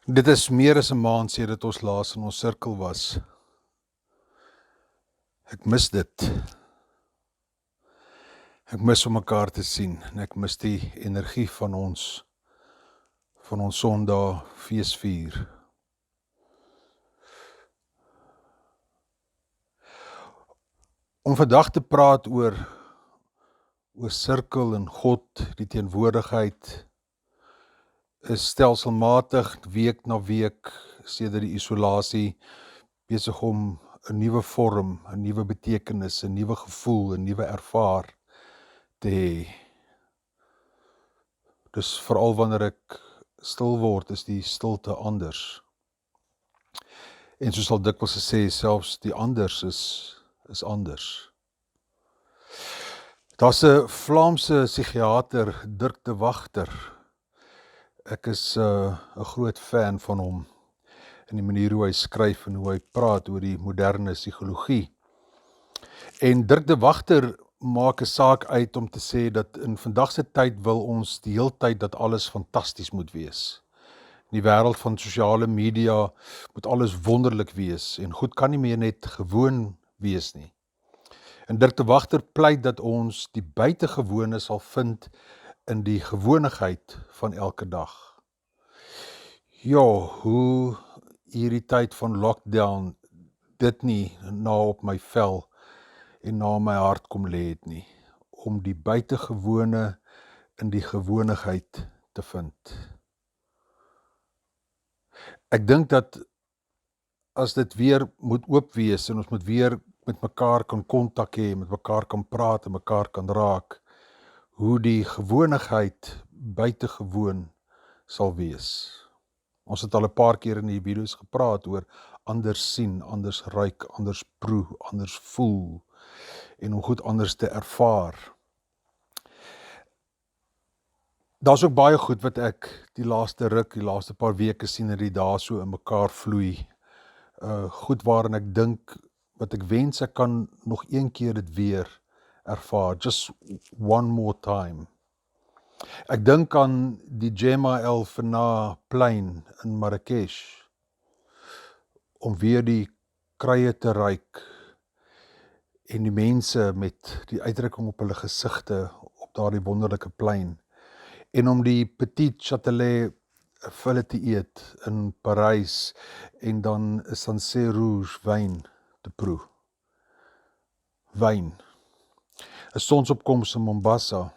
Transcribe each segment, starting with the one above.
Dit is meer as 'n maand sedit ons laas in ons sirkel was. Ek mis dit. Ek mis om mekaar te sien en ek mis die energie van ons Sondag feesvier. Om vandag te praat oor sirkel en God, die teenwoordigheid, is stelselmatig week na week sedert die isolasie besig om 'n nuwe vorm, 'n nuwe betekenis, 'n nuwe gevoel, 'n nuwe ervaar te hê. Dus veral wanneer ek stil word, is die stilte anders. En soos al dikwels gesê, selfs die anders is anders. Daar's 'n Vlaamse psigiater, Dirk de Wachter. Ek is 'n groot fan van hom in die manier hoe hy skryf en hoe hy praat oor die moderne psigologie. En Dirk de Wachter maak 'n saak uit om te sê dat in vandag se tyd wil ons die heeltyd dat alles fantasties moet wees. In die wêreld van sosiale media moet alles wonderlik wees en goed kan nie meer net gewoon wees nie. En Dirk de Wachter pleit dat ons die buitengewone sal vind in die gewonigheid van elke dag. Ja, hoe hierdie tyd van lockdown dit nie na op my vel en na my hart kom lê het nie, om die buitengewone in die gewonigheid te vind. Ek dink dat as dit weer moet oop wees en ons moet weer met mekaar kan kontak hê, met mekaar kan praat en mekaar kan raak, hoe die gewonigheid buitengewoon sal wees. Ons het al 'n paar keer in die video's gepraat oor anders sien, anders ruik, anders proe, anders voel en om goed anders te ervaar. Daar's ook baie goed wat ek die laaste paar weke sien dat die dae so in mekaar vloei. Goed waarin ek dink, wat ek wens ek kan nog een keer dit weer ervaar, just one more time. Ek dink aan die Jema El Fna plein in Marrakesh, om weer die kruie te ruik en die mense met die uitdrukking op hulle gesigte op daardie wonderlike plein, en om die Petit Châtelet vir hulle te eet in Parys en dan 'n Sancerre Rouge wyn te proe. Wyn. 'n Sonsopkoms in Mombasa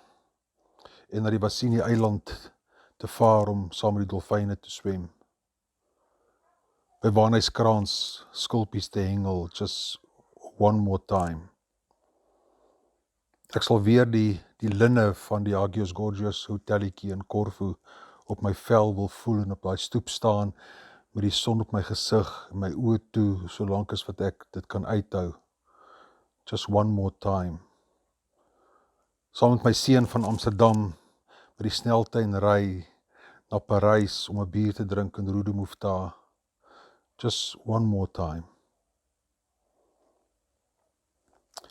en na die Wasini eiland te vaar om saam met die dolfyne te swem. By Waarnhuiskrans skulpies te hengel, just one more time. Ek sal weer die linne van die Agios Gorgios hotelliekie in Corfu op my vel wil voel en op daai stoep staan met die son op my gesig en my oë toe, solank as wat ek dit kan uithou. Just one more time. Saam met my seun van Amsterdam met die sneltrein ry na Parys om 'n bier te drink in Rue de Mouffetard. Just one more time.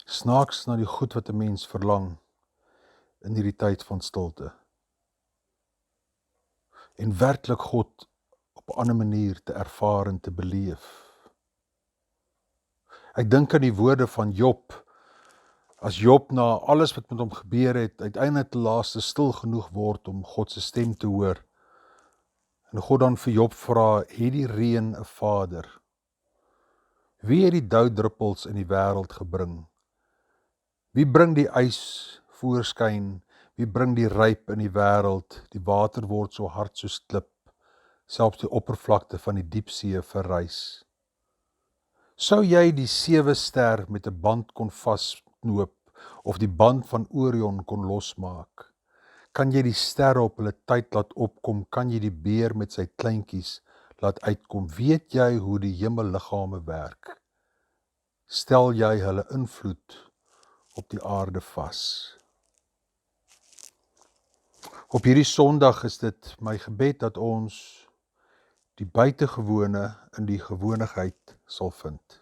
Snaaks na die goed wat 'n mens verlang in hierdie tyd van stilte. En werklik God op 'n ander manier te ervaar en te beleef. Ek dink aan die woorde van Job, as Job na alles wat met hom gebeur het, uiteindelik te laaste stil genoeg word om God se stem te hoor. En God dan vir Job vra, het die reën 'n vader? Wie het die doudruppels in die wêreld gebring? Wie bring die ys voorskyn? Wie bring die ryp in die wêreld? Die water word so hard soos klip, selfs die oppervlakte van die diepsee verrys. Sou jy die 7 ster met 'n band kon vasknoop of die band van Orion kon losmaak? Kan jy die sterre op hulle tyd laat opkom? Kan jy die beer met sy kleintjies laat uitkom? Weet jy hoe die hemelliggame werk? Stel jy hulle invloed op die aarde vas? Op hierdie Sondag is dit my gebed dat ons die buitengewone in die gewonigheid sal vind.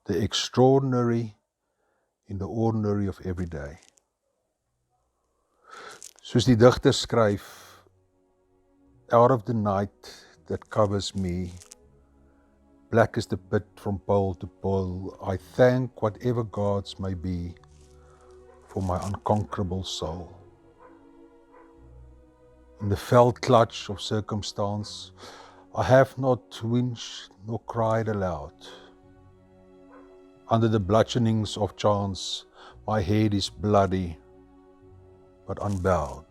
The extraordinary in the ordinary of every day. Soos die digter skryf, out of the night that covers me, black as the pit from pole to pole, I thank whatever gods may be for my unconquerable soul. In the fell clutch of circumstance, I have not winced nor cried aloud. Under the bludgeonings of chance, my head is bloody, but unbowed.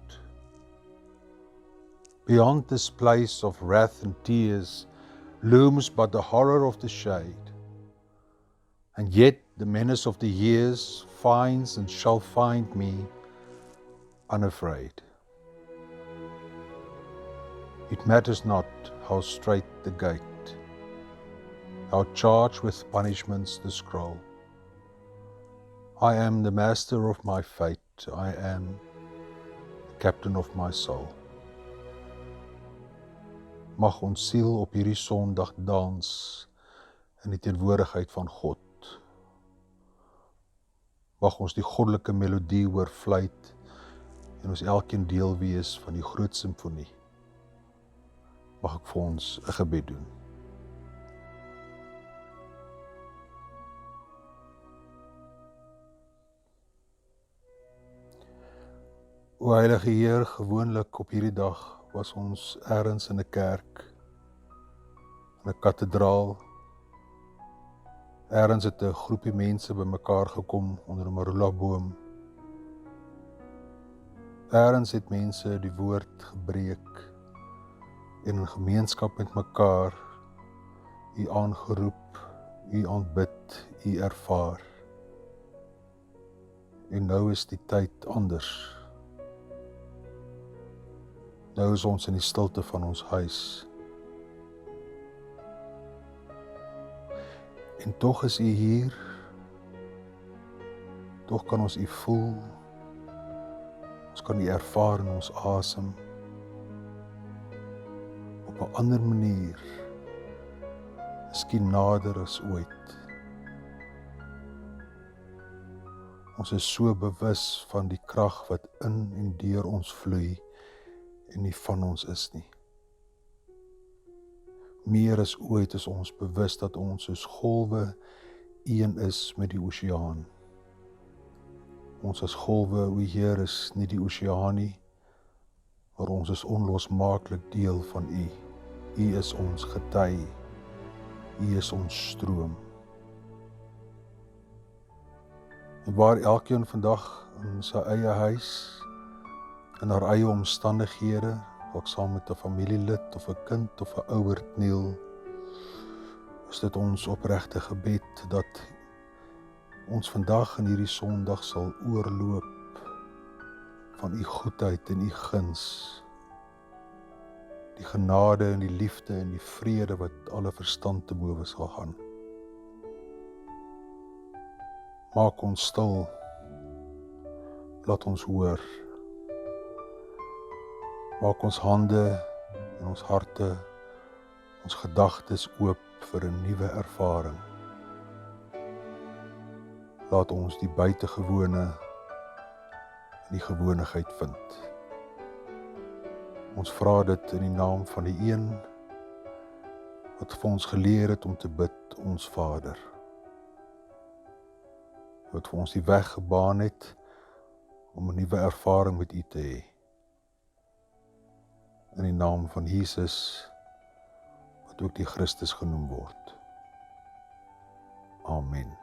Beyond this place of wrath and tears looms but the horror of the shade, and yet the menace of the years finds and shall find me unafraid. It matters not how straight the gate, how charged with punishments the scroll. I am the master of my fate, I am the captain of my soul. Mag ons siel op hierdie Sondag dans in die teenwoordigheid van God. Mag ons die goddelike melodie hoor fluit en ons elkeen deel wees van die groot simfonie. Mag ek vir ons 'n gebed doen. O Heilige Heer, gewoonlik op hierdie dag was ons ergens in 'n kerk, in 'n kathedraal. Ergens het 'n groepie mense bymekaar gekom onder 'n marula boom. Ergens het mense die woord gebreek en in gemeenskap met mekaar U aangeroep, U aanbid, U ervaar. En nou is die tyd anders. Nou is ons in die stilte van ons huis. En tog is U hier. Tog kan ons U voel. Ons kan U ervaar in ons asem. Op 'n ander manier. Miskien nader as ooit. Ons is so bewus van die krag wat in en deur ons vloei en nie van ons is nie. Meer as ooit is ons bewus dat ons soos golwe een is met die oseaan. Ons as golwe, o Heer, is nie die oseaan nie, maar ons is onlosmaaklik deel van U. U is ons gety. U is ons stroom. En waar elkeen vandag in sy eie huis, in haar eie omstandighede, ook saam met 'n familielid of 'n kind of 'n ouer kniel, is dit ons opregte gebed dat ons vandag in hierdie Sondag sal oorloop van U goedheid en U guns, die genade en die liefde en die vrede wat alle verstand te bowe sal gaan. Maak ons stil, laat ons hoor. Maak ons hande en ons harte, ons gedagtes oop vir 'n nuwe ervaring. Laat ons die buitengewone in die gewonigheid vind. Ons vra dit in die naam van die een wat vir ons geleer het om te bid, ons Vader. Wat vir ons die weg gebaan het om 'n nuwe ervaring met U te hê. In die naam van Jesus, wat ook die Christus genoem word. Amen.